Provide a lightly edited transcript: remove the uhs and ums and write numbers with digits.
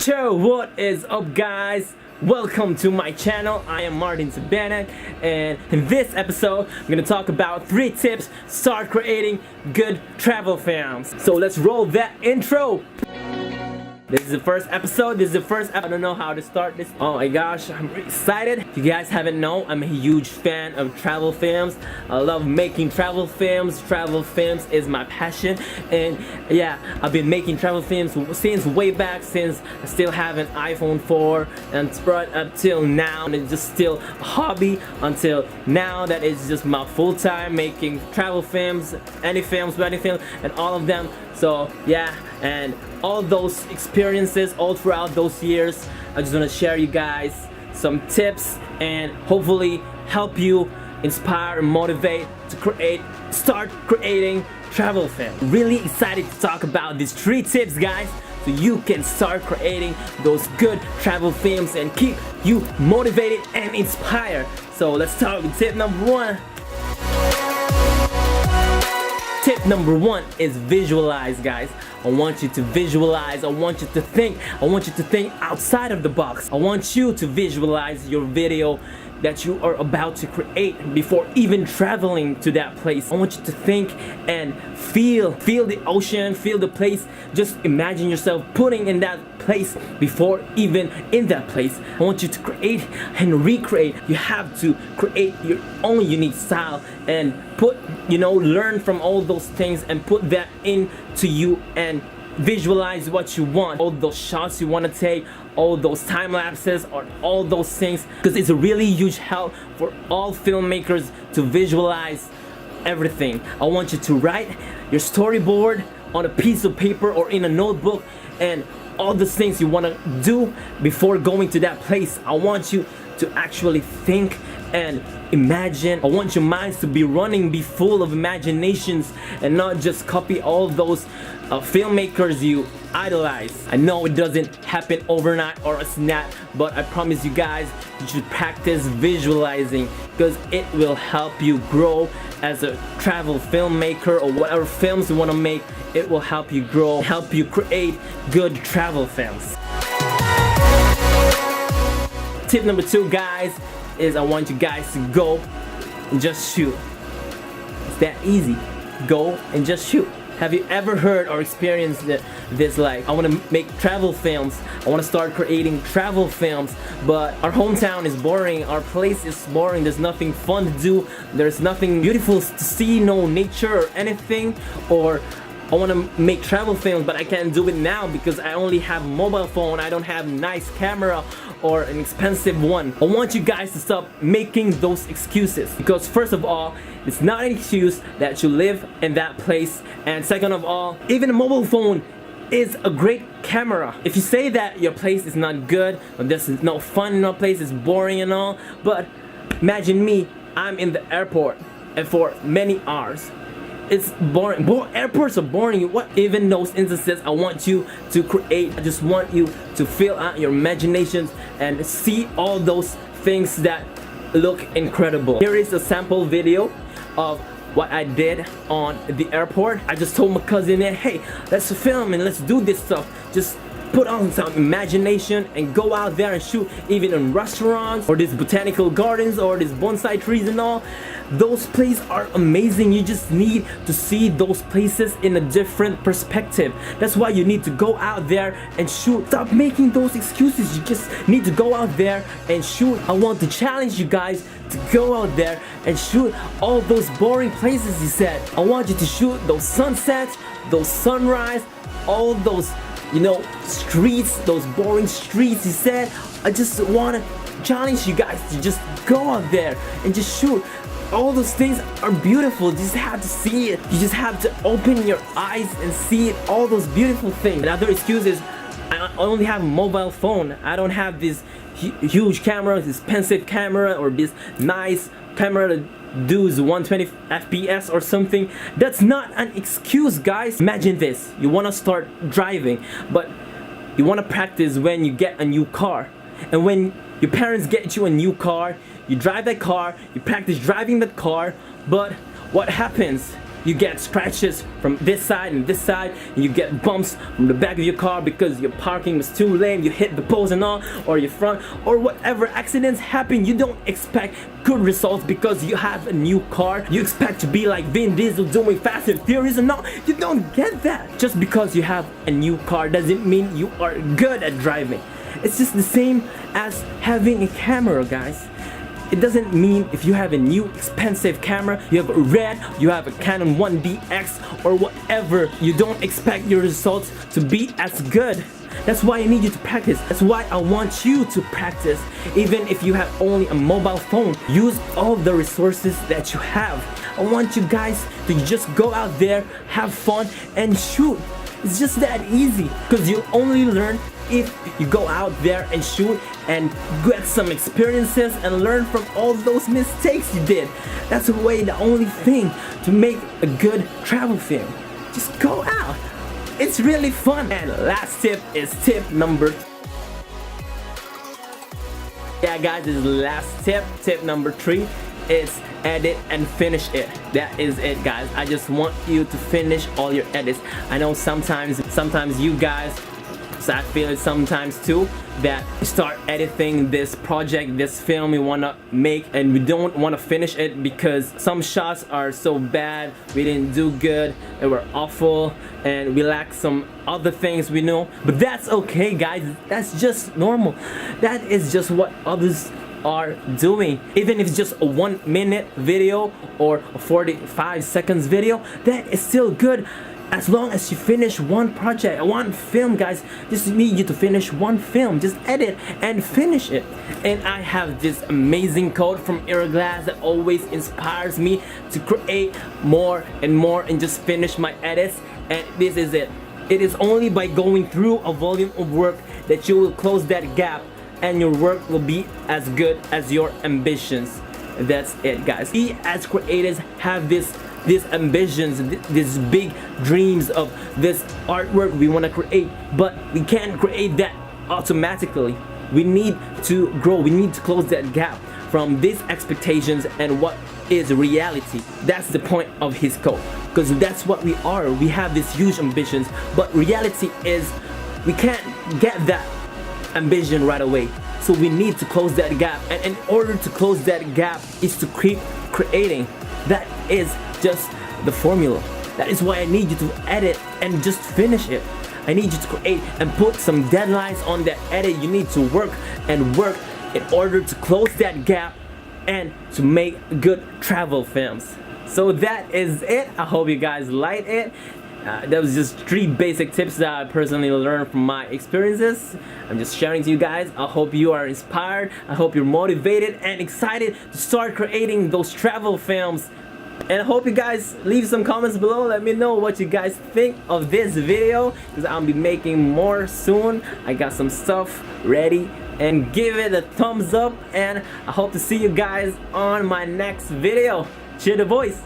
Yo, what is up, guys? Welcome to my channel. I am Martin Tabanag, and in this episode I'm gonna talk about 3 tips to start creating good travel films. So let's roll that intro. This is the first episode. I don't know how to start this. Oh my gosh, I'm really excited. If you guys haven't known, I'm a huge fan of travel films. I love making travel films. Travel films is my passion. And yeah, I've been making travel films since way back, since I still have an iPhone 4 and right up till now. And it's just still a hobby until now that it's just my full time making travel films, any films, wedding films, and all of them. So yeah, and all those experiences all throughout those years, I just want to share you guys some tips and hopefully help you inspire and motivate to start creating travel films. Really excited to talk about these 3 tips, guys, so you can start creating those good travel films and keep you motivated and inspired. So let's start with tip number 1. Tip number 1 is visualize, guys. I want you to visualize. I want you to think. I want you to think outside of the box. I want you to visualize your video that you are about to create before even traveling to that place. I want you to think and feel the ocean, feel the place. Just imagine yourself putting in that place before even in that place. I want you to create and recreate. You have to create your own unique style and learn from all those things and put that into you and visualize what you want, all those shots you want to take, all those time lapses, or all those things, because it's a really huge help for all filmmakers to visualize everything. I want you to write your storyboard on a piece of paper or in a notebook, and all the things you want to do before going to that place. I want you to actually think and imagine. I want your minds to be running, be full of imaginations, and not just copy all those filmmakers you idolize. I know it doesn't happen overnight or a snap, but I promise you guys, you should practice visualizing, because it will help you grow as a travel filmmaker or whatever films you want to make. It will help you grow, help you create good travel films. Tip number 2, guys, is I want you guys to go and just shoot. It's that easy. Go and just shoot. Have you ever heard or experienced this, like, I want to make travel films, I want to start creating travel films, but our hometown is boring, our place is boring, there's nothing fun to do, there's nothing beautiful to see, no nature or anything, or I want to make travel films but I can't do it now because I only have a mobile phone, I don't have a nice camera or an expensive one. I want you guys to stop making those excuses, because first of all, it's not an excuse that you live in that place, and second of all, even a mobile phone is a great camera. If you say that your place is not good, or there's no fun in our place, it's boring and all, but imagine me, I'm in the airport and for many hours. It's boring. Airports are boring. Even those instances, I want you to create. I just want you to fill out your imaginations and see all those things that look incredible. Here is a sample video of what I did on the airport. I just told my cousin, hey, let's film and let's do this stuff. Just put on some imagination and go out there and shoot, even in restaurants or these botanical gardens or these bonsai trees and all. Those places are amazing. You just need to see those places in a different perspective. That's why you need to go out there and shoot. Stop making those excuses. You just need to go out there and shoot. I want to challenge you guys to go out there and shoot all those boring places you said. I want you to shoot those sunsets, those sunrise, all those streets, those boring streets you said. I just want to challenge you guys to just go out there and just shoot. All those things are beautiful. You just have to see it. You just have to open your eyes and see it, all those beautiful things. Another excuse is I only have a mobile phone. I don't have this huge camera, this expensive camera, or this nice camera that does 120 FPS or something. That's not an excuse, guys. Imagine this. You want to start driving, but you want to practice when you get a new car. And when your parents get you a new car, you drive that car, you practice driving that car, but what happens? you get scratches from this side and this side, and you get bumps from the back of your car because your parking was too lame, you hit the post and all, or your front, or whatever accidents happen. You don't expect good results because you have a new car. You expect to be like Vin Diesel doing Fast and Furious and all. You don't get that. Just because you have a new car doesn't mean you are good at driving. It's just the same as having a camera, guys. It doesn't mean if you have a new expensive camera, you have a Red, you have a Canon 1DX or whatever, you don't expect your results to be as good. That's why I need you to practice. That's why I want you to practice. Even if you have only a mobile phone, use all the resources that you have. I want you guys to just go out there, have fun, and shoot. It's just that easy, because you only learn if you go out there and shoot and get some experiences and learn from all those mistakes you did. That's the way, the only thing to make a good travel film. Just go out. It's really fun. And last tip is tip number. Yeah, guys, this is the last tip. Tip number 3 is edit and finish it. That is it, guys. I just want you to finish all your edits. I know sometimes you guys, so I feel it sometimes too, that we start editing this project, this film we want to make, and we don't want to finish it because some shots are so bad, we didn't do good, they were awful, and we lack some other things we know. But that's okay, guys. That's just normal. That is just what others are doing. Even if it's just a 1 minute video or a 45 seconds video, that is still good. As long as you finish one project, one film, guys. Just need you to finish one film. Just edit and finish it. And I have this amazing quote from Iraglass that always inspires me to create more and more and just finish my edits. And this is it. It is only by going through a volume of work that you will close that gap and your work will be as good as your ambitions. That's it, guys. We as creators have these ambitions, these big dreams of this artwork we want to create, but we can't create that automatically. We need to grow. We need to close that gap from these expectations and what is reality. That's the point of his quote, because that's what we are. We have these huge ambitions, but reality is we can't get that ambition right away. So we need to close that gap, and in order to close that gap is to keep creating. That is just the formula. That is why I need you to edit and just finish it. I need you to create and put some deadlines on that edit. You need to work and work in order to close that gap and to make good travel films. So that is it. I hope you guys liked it. That was just 3 basic tips that I personally learned from my experiences. I'm just sharing to you guys. I hope you are inspired. I hope you're motivated and excited to start creating those travel films. And I hope you guys leave some comments below. Let me know what you guys think of this video, because I'll be making more soon. I got some stuff ready, and give it a thumbs up, and I hope to see you guys on my next video. Cheer the voice.